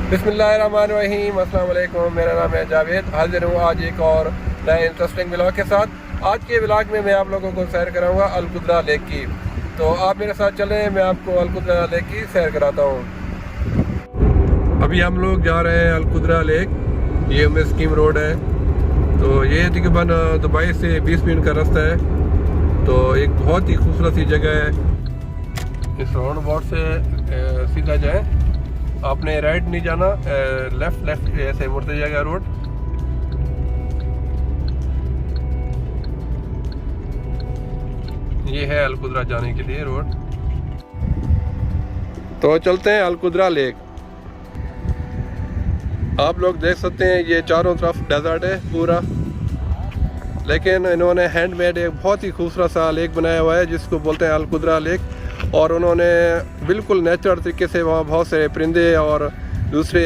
बिस्मिल्लाहिर्रहमानिर्रहीम, अस्सलाम वालेकुम। मेरा नाम है जावेद। हाजिर हूँ आज एक और नए इंटरेस्टिंग व्लॉग के साथ। आज के व्लॉग में मैं आप लोगों को सैर कराऊंगा अलकुदरा लेक की। तो आप मेरे साथ चलें, मैं आपको अलकुदरा लेक की सैर कराता हूँ। अभी हम लोग जा रहे हैं अलकुदरा लेक। ये उमेर स्कीम रोड है। तो ये तकरीबन दुबई से 20 मिनट का रास्ता है। तो एक बहुत ही खूबसूरत सी जगह है। इस राउंड अबाउट से सीधा जाए, आपने राइट नहीं जाना, लेफ्ट ऐसे मुड़ते जाएगा रोड। ये है अलकुदरा जाने के लिए रोड। तो चलते हैं अलकुदरा लेक। आप लोग देख सकते हैं ये चारों तरफ डेजर्ट है पूरा, लेकिन इन्होंने हैंडमेड एक बहुत ही खूबसूरत सा लेक बनाया हुआ है जिसको बोलते हैं अलकुदरा लेक। और उन्होंने बिल्कुल नेचुरल तरीके से वहाँ बहुत से परिंदे और दूसरे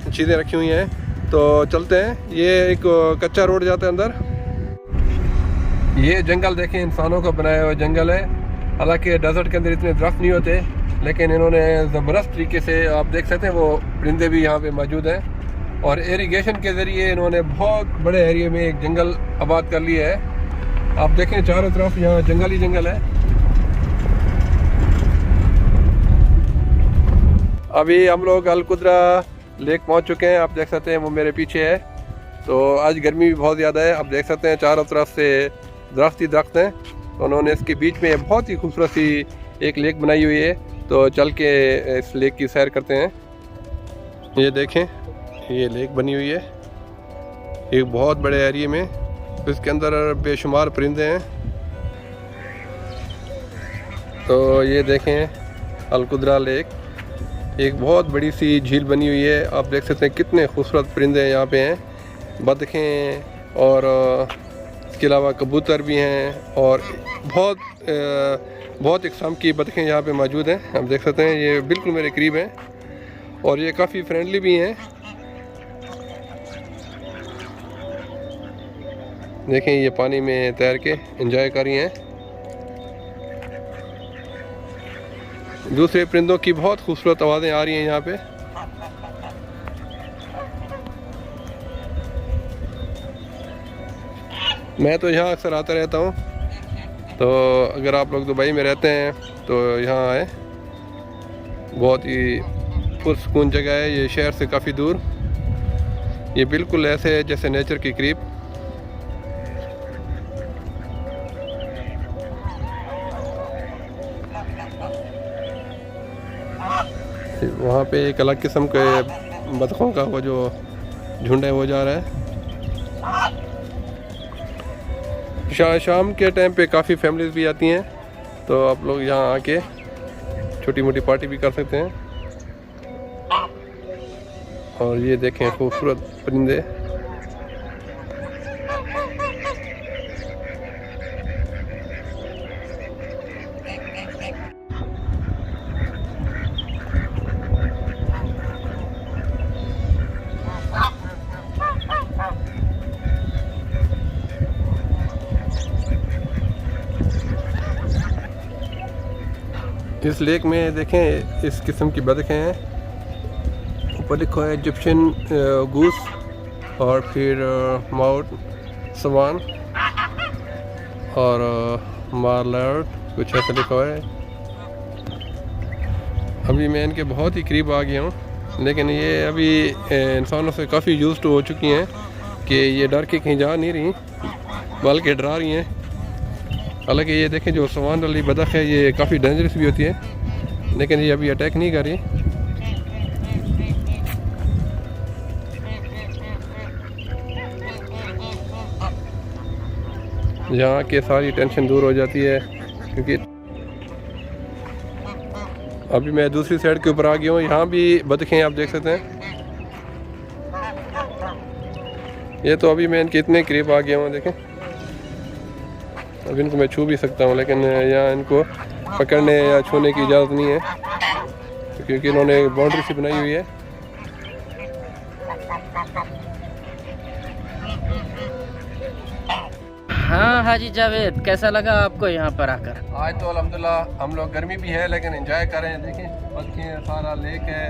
चीज़ें रखी हुई हैं। तो चलते हैं। ये एक कच्चा रोड जाता है अंदर। ये जंगल देखें, इंसानों का बनाया हुआ जंगल है। हालांकि डेजर्ट के अंदर इतने दरख्त नहीं होते, लेकिन इन्होंने ज़बरदस्त तरीके से, आप देख सकते हैं, वो परिंदे भी यहाँ पे मौजूद हैं। और इरिगेशन के ज़रिए इन्होंने बहुत बड़े एरिया में एक जंगल आबाद कर लिया है। आप देखें चारों तरफ यहाँ जंगल ही जंगल है। अभी हम लोग अलकुदरा लेक पहुंच चुके हैं। आप देख सकते हैं वो मेरे पीछे है। तो आज गर्मी भी बहुत ज़्यादा है। आप देख सकते हैं चारों तरफ से दरख्त ही दरख्त हैं। तो उन्होंने इसके बीच में बहुत ही खूबसूरत सी एक लेक बनाई हुई है। तो चल के इस लेक की सैर करते हैं। ये देखें, ये लेक बनी हुई है एक बहुत बड़े एरिया में। इसके अंदर बेशुमार परिंदे हैं। तो ये देखें अलकुदरा लेक, एक बहुत बड़ी सी झील बनी हुई है। आप देख सकते हैं कितने खूबसूरत परिंदे यहाँ पे हैं, बतखें और इसके अलावा कबूतर भी हैं। और बहुत इकसाम की बतखें यहाँ पे मौजूद हैं। आप देख सकते हैं ये बिल्कुल मेरे करीब हैं और ये काफ़ी फ्रेंडली भी हैं। देखें ये पानी में तैर के एंजॉय कर रही हैं। दूसरे परिंदों की बहुत खूबसूरत आवाज़ें आ रही हैं यहाँ पे। मैं तो यहाँ अक्सर आता रहता हूँ। तो अगर आप लोग दुबई में रहते हैं तो यहाँ आए, बहुत ही पुरसकून जगह है। ये शहर से काफ़ी दूर, ये बिल्कुल ऐसे है जैसे नेचर के करीब। वहाँ पे एक अलग किस्म के बतखों का वो जो झुंड है वो जा रहा है। शाम के टाइम पे काफ़ी फैमिलीज भी आती हैं। तो आप लोग यहाँ आके छोटी मोटी पार्टी भी कर सकते हैं। और ये देखें खूबसूरत परिंदे। इस लेक में देखें इस किस्म की बतखें हैं। ऊपर लिखा है इजिप्शियन गूस और फिर माउट सवान और मार्लर्ट, कुछ ऐसा लिखा हुआ है। अभी मैं इनके बहुत ही करीब आ गया हूँ, लेकिन ये अभी इंसानों से काफ़ी यूज्ड हो चुकी हैं कि ये डर के कहीं जा नहीं रही, बल्कि डरा रही हैं। हालांकि ये देखें जो सवान वाली बतख है ये काफ़ी डेंजरस भी होती है, लेकिन ये अभी अटैक नहीं कर रही। यहाँ के सारी टेंशन दूर हो जाती है, क्योंकि अभी मैं दूसरी साइड के ऊपर आ गया हूँ। यहाँ भी बतखें आप देख सकते हैं। ये तो अभी मैं इनके इतने करीब आ गया हूँ, देखें। अब इनको मैं छू भी सकता हूँ, लेकिन यहाँ इनको पकड़ने या छूने की इजाज़त नहीं है, क्योंकि इन्होंने बाउंड्री सी बनाई हुई है। हाँ हाजी जावेद, कैसा लगा आपको यहाँ पर आकर? आज तो अल्हम्दुलिल्लाह हम लोग, गर्मी भी है लेकिन एंजॉय कर रहे हैं। देखें पक्षी है, सारा लेक है